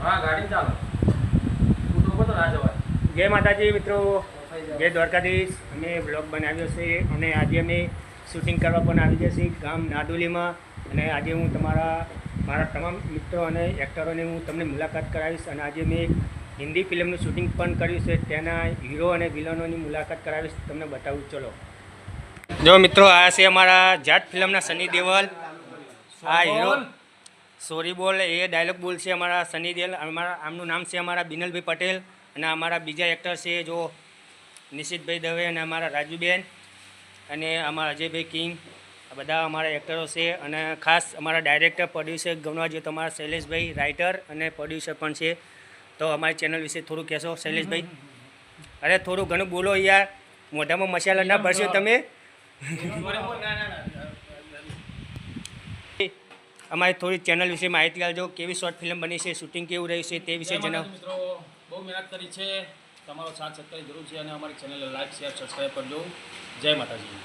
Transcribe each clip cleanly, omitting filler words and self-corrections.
હા ગાડી ચાલો હું તો ના જવાય. જય માતાજી મિત્રો, જય દ્વારકાધીશ. અમે બ્લોગ બનાવ્યો છે અને આજે અમે શૂટિંગ કરવા પણ આવી જશે ગામ નાદોલીમાં. અને આજે હું મારા તમામ મિત્રો અને એક્ટરોને હું તમને મુલાકાત કરાવીશ. અને આજે મેં હિન્દી ફિલ્મનું શૂટિંગ પણ કર્યું છે, તેના હીરો અને વિલનોની મુલાકાત કરાવીશ, તમને બતાવું. ચલો જો મિત્રો, આ છે અમારા જાટ ફિલ્મના સની દેઓલ. આ હીરો સોરી બોલ એ ડાયલોગ બોલ છે અમારા સની દેઓલ. આમનું નામ છે અમારા બિનલભાઈ પટેલ. અને અમારા બીજા એક્ટર છે જો નિશિતભાઈ દવે અને અમારા રાજુબેન અને અમારા અજયભાઈ કિંગ. આ બધા અમારા એક્ટરો છે. અને ખાસ અમારા ડાયરેક્ટર પ્રોડ્યુસર ગણવા જોઈએ તો અમારા શૈલેષભાઈ રાઇટર અને પ્રોડ્યુસર પણ છે. તો અમારી ચેનલ વિશે થોડું કહેશો શૈલેષભાઈ? અરે થોડું ઘણું બોલો યાર, મોઢામાં મસાલા ના ભરશો તમે. અમારી થોડી ચેનલ વિશે માહિતી આપજો. કેવી શોર્ટ ફિલ્મ બની છે, શૂટિંગ કેવું રહ્યું છે તે વિશે જણાવો. મિત્રો બહુ મહેનત કરી છે, તમારો સાથ સહકારની જરૂર છે અને અમારી ચેનલને લાઈક શેર સબસ્ક્રાઈબ કરજો. જય માતાજી.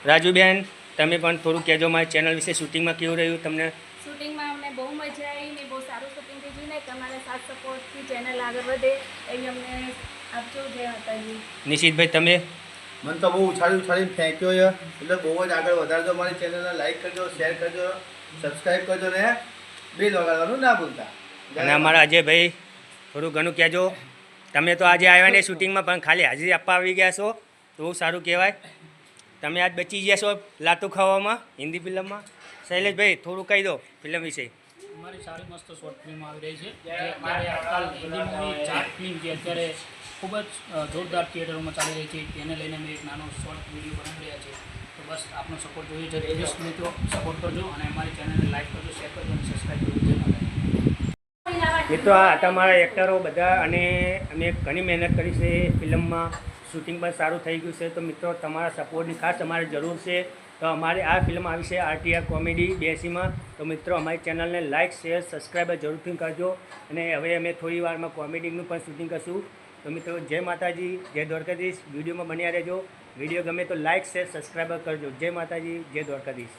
રાજુબેન, તમે પણ થોડું કહેજો મારી ચેનલ વિશે, શૂટિંગમાં કેવું રહ્યું તમને? શૂટિંગમાં અમને બહુ મજા આવી ને બહુ સારું શૂટિંગ થઈ ગયું ને તમારા સાથ સપોર્ટથી ચેનલ આગળ વધે એવી અમને આપજો. જય માતાજી. નિશિતભાઈ તમે? મને તો બહુ ઉછાળીને ફેંક્યો છે, એટલે બહુ જ આગળ વધારજો. મારી ચેનલને લાઈક કરજો, શેર કરજો, સબસ્ક્રાઈબ કરજો ને બેલ વગાડવાનું ના ભૂલતા. અને અમારા અજયભાઈ થોડું ઘણું કહેજો. તમે તો આજે આવ્યા ને શૂટિંગમાં, પણ ખાલી હાજરી આપવા આવી ગયા છો તો બહુ સારું કહેવાય. તમે આજ બચી ગયા છો લાતું ખાવામાં હિન્દી ફિલ્મમાં. શૈલેષભાઈ થોડું કહી દો ફિલ્મ વિશે. અમારી સારી મસ્ત શોર્ટ ફિલ્મ આવી રહી છે, જે અત્યારે આજકાલ હિન્દી મૂવી જાટ ફિલ્મ જે અત્યારે ખૂબ જ જોરદાર થિયેટરોમાં ચાલી રહી છે, તેને લઈને અમે એક નાનો શોર્ટ વિડીયો બનાવી રહ્યા છીએ. તો બસ આપનો સપોર્ટ જોઈએ છે. પ્લીઝ મિત્રો સપોર્ટ કરજો અને અમારી ચેનલને લાઈક કરજો, શેર કરજો અને સબસ્ક્રાઈબ કરજો. જય માતાજી. મિત્રો આ હતા મારા એક્ટરો બધા. અને અમે ઘણી મહેનત કરી છે ફિલ્મમાં, શૂટિંગ પણ સારું થઈ ગયું છે. તો મિત્રો તમારા સપોર્ટની ખાસ અમારે જરૂર છે. તો અમારે આ ફિલ્મ આવી છે RTR કોમેડી 82માં. તો મિત્રો અમારી ચેનલને લાઇક શેર સબસ્ક્રાઈબ જરૂરથી કરજો. અને હવે અમે થોડી વારમાં કોમેડીનું પણ શૂટિંગ કરશું. તો મિત્રો જય માતાજી, જય દ્વારકાધીશ. વિડીયોમાં બન્યા રહેજો. વિડીયો ગમે તો લાઇક શેર સબસ્ક્રાઈબ કરજો. જય માતાજી, જય દ્વારકાધીશ.